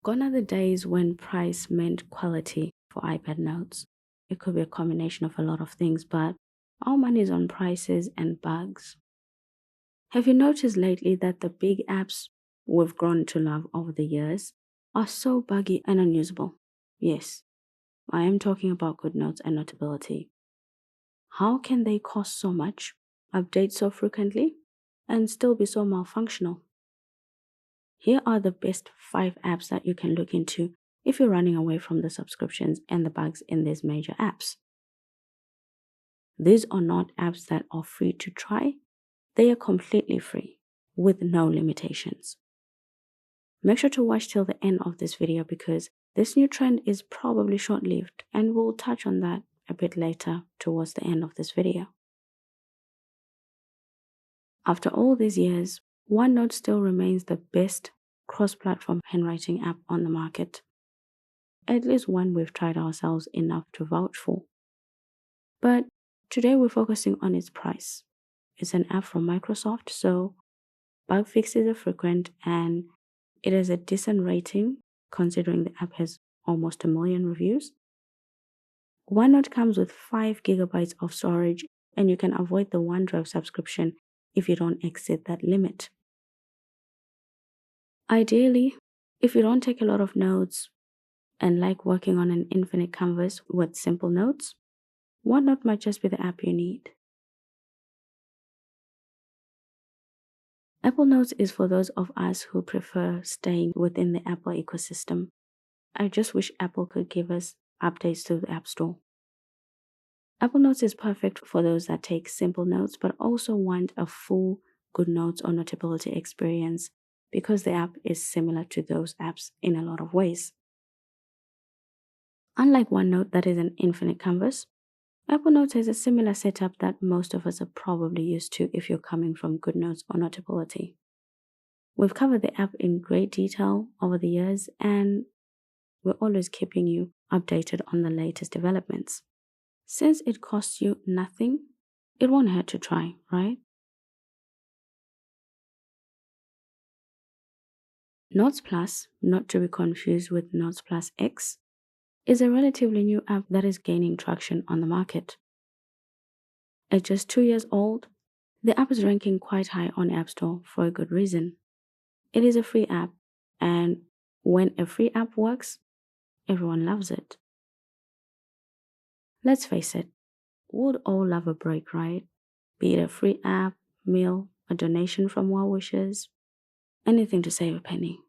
Gone are the days when price meant quality for iPad notes. It could be a combination of a lot of things, but our money is on prices and bugs. Have you noticed lately that the big apps we've grown to love over the years are so buggy and unusable? Yes, I am talking about GoodNotes and Notability. How can they cost so much, update so frequently, and still be so malfunctional? Here are the best 5 apps that you can look into if you're running away from the subscriptions and the bugs in these major apps. These are not apps that are free to try, they are completely free with no limitations. Make sure to watch till the end of this video because this new trend is probably short-lived and we'll touch on that a bit later towards the end of this video. After all these years, OneNote still remains the best cross-platform handwriting app on the market. At least one we've tried ourselves enough to vouch for. But today we're focusing on its price. It's an app from Microsoft, so bug fixes are frequent and it has a decent rating considering the app has almost 1 million reviews. OneNote comes with 5 gigabytes of storage and you can avoid the OneDrive subscription if you don't exceed that limit. Ideally, if you don't take a lot of notes and like working on an infinite canvas with simple notes, OneNote might just be the app you need. Apple Notes is for those of us who prefer staying within the Apple ecosystem. I just wish Apple could give us updates to the App Store. Apple Notes is perfect for those that take simple notes but also want a full GoodNotes or Notability experience because the app is similar to those apps in a lot of ways. Unlike OneNote that is an infinite canvas, Apple Notes has a similar setup that most of us are probably used to if you're coming from GoodNotes or Notability. We've covered the app in great detail over the years and we're always keeping you updated on the latest developments. Since it costs you nothing, it won't hurt to try, right? Notes Plus, not to be confused with Notes Plus X, is a relatively new app that is gaining traction on the market. At just 2 years old, the app is ranking quite high on App Store for a good reason. It is a free app, and when a free app works, everyone loves it. Let's face it, we'd all love a break, right? Be it a free app, meal, a donation from well wishers, anything to save a penny.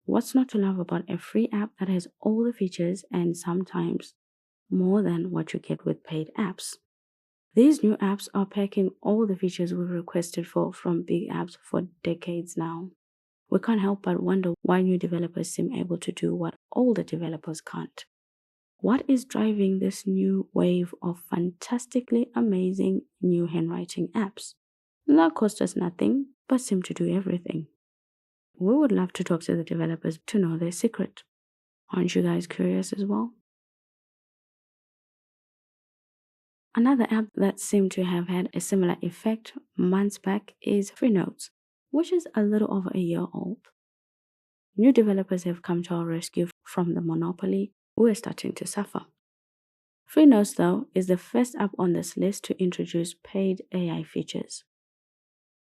What's not to love about a free app that has all the features and sometimes more than what you get with paid apps? These new apps are packing all the features we've requested for from big apps for decades now. We can't help but wonder why new developers seem able to do what older developers can't. What is driving this new wave of fantastically amazing new handwriting apps that cost us nothing but seem to do everything? We would love to talk to the developers to know their secret. Aren't you guys curious as well? Another app that seemed to have had a similar effect months back is Freenotes, which is a little over a year old. New developers have come to our rescue from the monopoly we're starting to suffer. Freenotes, though, is the first app on this list to introduce paid AI features.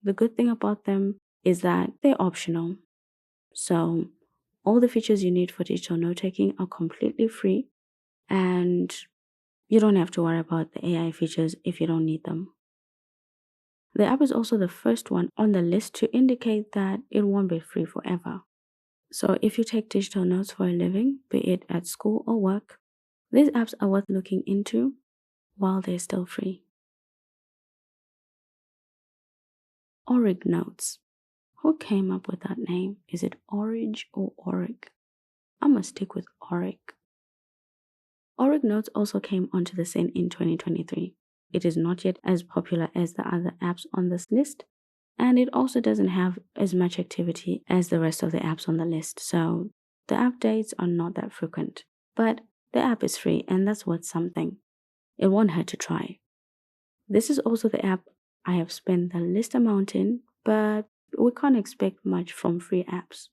The good thing about them is that they're optional. So, all the features you need for digital note-taking are completely free, and you don't have to worry about the AI features if you don't need them. The app is also the first one on the list to indicate that it won't be free forever. So if you take digital notes for a living, be it at school or work, these apps are worth looking into while they're still free. Orignotes. Who came up with that name? Is it Orig or Orig? I'm gonna stick with Orig. Orignotes also came onto the scene in 2023. It is not yet as popular as the other apps on this list, and it also doesn't have as much activity as the rest of the apps on the list, so the updates are not that frequent. But the app is free, and that's worth something. It won't hurt to try. This is also the app I have spent the least amount in, but we can't expect much from free apps.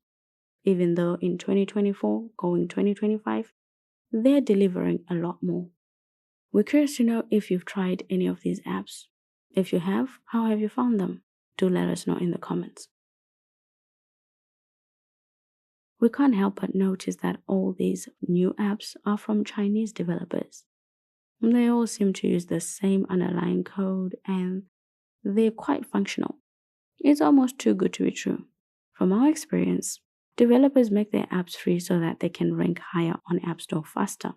even though in 2024, going 2025, they're delivering a lot more. We're curious to know if you've tried any of these apps. If you have, how have you found them? Do let us know in the comments. We can't help but notice that all these new apps are from Chinese developers. They all seem to use the same underlying code and they're quite functional. It's almost too good to be true. From our experience, developers make their apps free so that they can rank higher on App Store faster.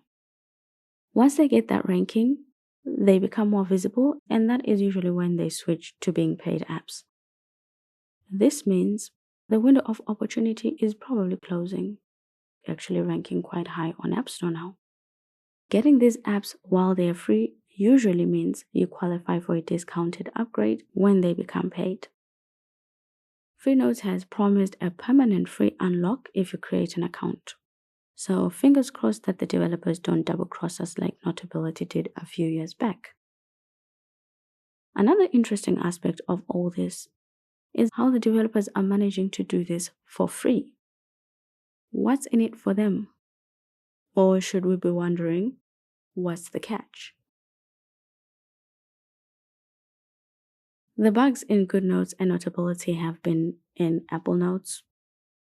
Once they get that ranking, they become more visible, and that is usually when they switch to being paid apps. This means the window of opportunity is probably closing, actually ranking quite high on App Store now. Getting these apps while they are free usually means you qualify for a discounted upgrade when they become paid. Freenotes has promised a permanent free unlock if you create an account. So fingers crossed that the developers don't double cross us like Notability did a few years back. Another interesting aspect of all this is how the developers are managing to do this for free. What's in it for them? Or should we be wondering, what's the catch? The bugs in GoodNotes and Notability have been in Apple Notes.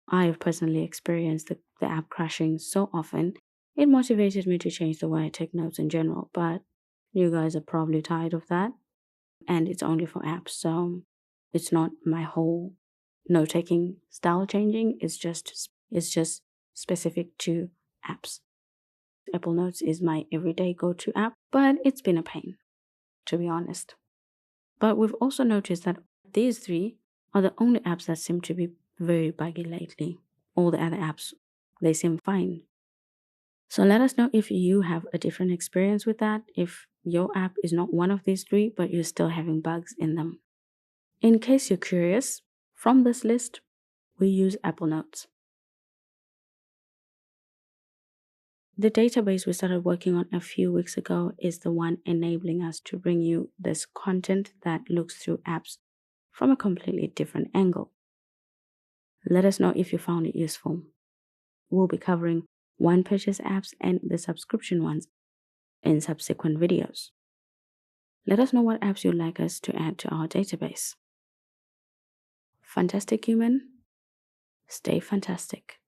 I have personally experienced the app crashing so often, it motivated me to change the way I take notes in general, but you guys are probably tired of that. And it's only for apps, so it's not my whole note-taking style changing. It's just specific to apps. Apple Notes is my everyday go-to app, but it's been a pain, to be honest. But we've also noticed that these three are the only apps that seem to be very buggy lately. All the other apps, they seem fine. So let us know if you have a different experience with that, if your app is not one of these three, but you're still having bugs in them. In case you're curious, from this list, we use Apple Notes. The database we started working on a few weeks ago is the one enabling us to bring you this content that looks through apps from a completely different angle. Let us know if you found it useful. We'll be covering one-purchase apps and the subscription ones in subsequent videos. Let us know what apps you'd like us to add to our database. Fantastic human, stay fantastic.